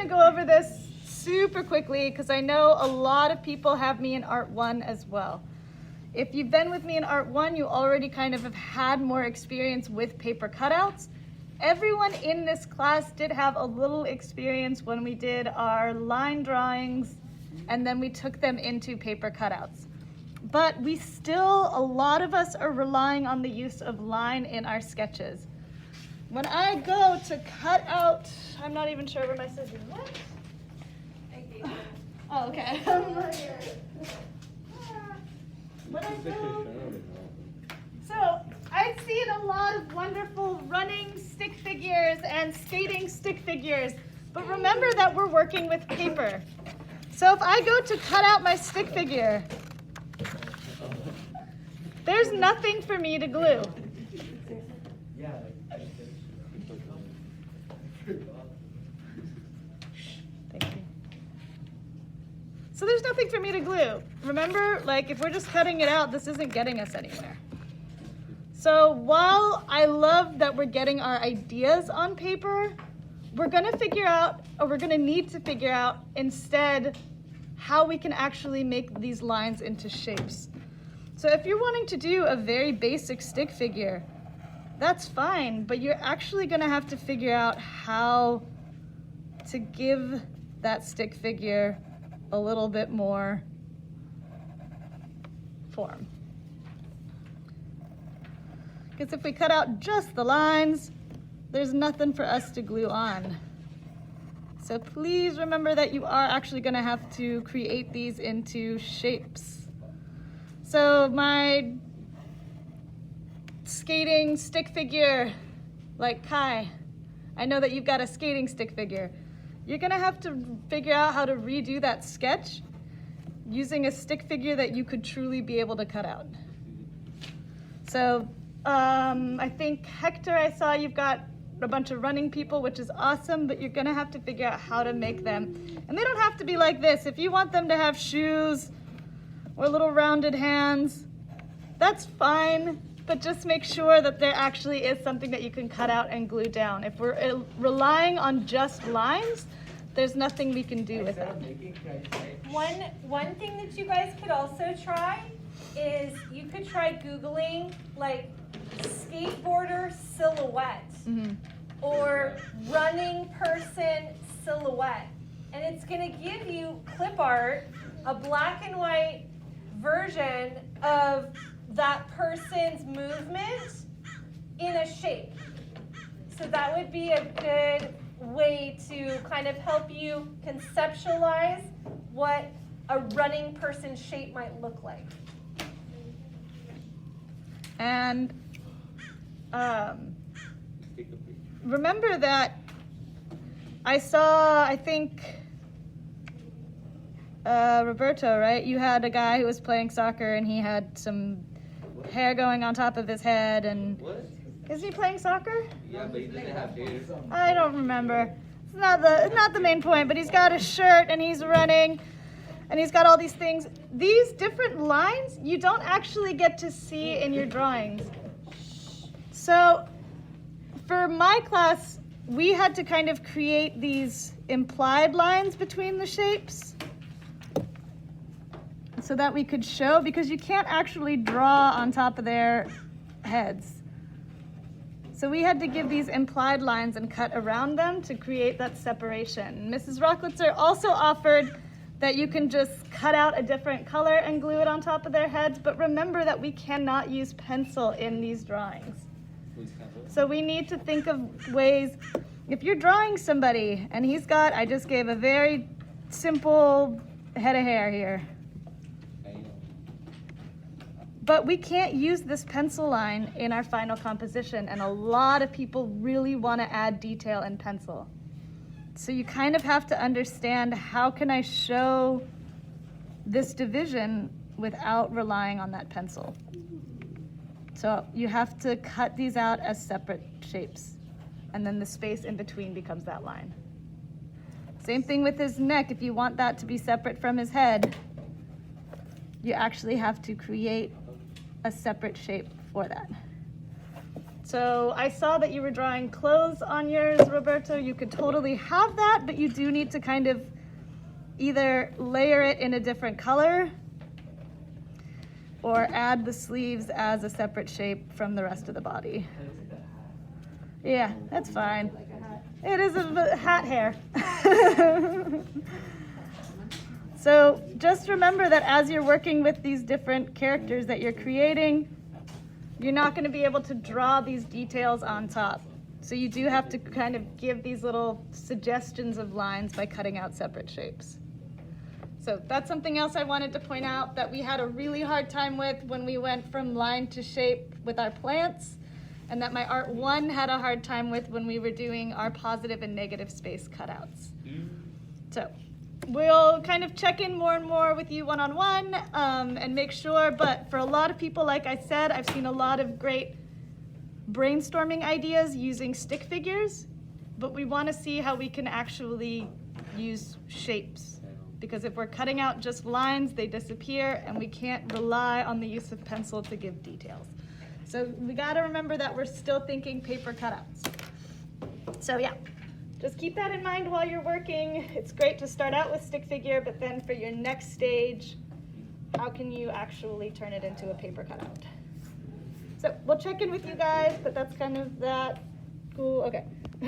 gonna go over this super quickly because I know a lot of people have me in Art 1 as well. If you've been with me in Art 1, you already kind of have had more experience with paper cutouts. Everyone in this class did have a little experience when we did our line drawings and then we took them into paper cutouts. But we still, a lot of us are relying on the use of line in our sketches. When I go to cut out, I'm not even sure where my scissors are. What? Oh, okay. When I go, so I've seen a lot of wonderful running stick figures and skating stick figures, but remember that we're working with paper. So if I go to cut out my stick figure, there's nothing for me to glue. Thank you. So there's nothing for me to glue. Remember, like if we're just cutting it out, this isn't getting us anywhere. So while I love that we're getting our ideas on paper, we're gonna need to figure out instead how we can actually make these lines into shapes. So if you're wanting to do a very basic stick figure, that's fine, but you're actually gonna have to figure out how to give that stick figure a little bit more form. Because if we cut out just the lines, there's nothing for us to glue on. So please remember that you are actually gonna have to create these into shapes. So my skating stick figure, like Kai, I know that you've got a skating stick figure. You're gonna have to figure out how to redo that sketch using a stick figure that you could truly be able to cut out. So I think Hector, I saw you've got a bunch of running people, which is awesome, but you're gonna have to figure out how to make them. And they don't have to be like this. If you want them to have shoes or little rounded hands, that's fine, but just make sure that there actually is something that you can cut out and glue down. If we're relying on just lines, there's nothing we can do with it. One thing that you guys could also try is you could try Googling like skateboarder silhouette or running person silhouette. And it's gonna give you clip art, a black and white version of that person's movement in a shape. So that would be a good way to kind of help you conceptualize what a running person's shape might look like. And remember that I saw, I think, Roberto, right? You had a guy who was playing soccer and he had some hair going on top of his head and... What? Is he playing soccer? Yeah, but he doesn't have hair. I don't remember. It's not the main point, but he's got a shirt and he's running and he's got all these things. These different lines you don't actually get to see in your drawings. So for my class, we had to kind of create these implied lines between the shapes so that we could show, because you can't actually draw on top of their heads. So we had to give these implied lines and cut around them to create that separation. Mrs. Rocklitzer also offered that you can just cut out a different color and glue it on top of their heads, but remember that we cannot use pencil in these drawings. So we need to think of ways, if you're drawing somebody and he's got, I just gave a very simple head of hair here. But we can't use this pencil line in our final composition, and a lot of people really want to add detail in pencil. So you kind of have to understand, how can I show this division without relying on that pencil? So you have to cut these out as separate shapes, and then the space in between becomes that line. Same thing with his neck. If you want that to be separate from his head, you actually have to create a separate shape for that. So I saw that you were drawing clothes on yours, Roberto. You could totally have that, but you do need to kind of either layer it in a different color or add the sleeves as a separate shape from the rest of the body. Yeah, that's fine. It is a hat hair. So just remember that as you're working with these different characters that you're creating, you're not going to be able to draw these details on top. So you do have to kind of give these little suggestions of lines by cutting out separate shapes. So that's something else I wanted to point out that we had a really hard time with when we went from line to shape with our plants, and that my Art 1 had a hard time with when we were doing our positive and negative space cutouts. So we'll kind of check in more and more with you one-on-one and make sure, but for a lot of people, like I said, I've seen a lot of great brainstorming ideas using stick figures, but we want to see how we can actually use shapes. Because if we're cutting out just lines, they disappear, and we can't rely on the use of pencil to give details. So we got to remember that we're still thinking paper cutouts. So yeah, just keep that in mind while you're working. It's great to start out with stick figure, but then for your next stage, how can you actually turn it into a paper cutout? So we'll check in with you guys, but that's kind of that. Cool, okay.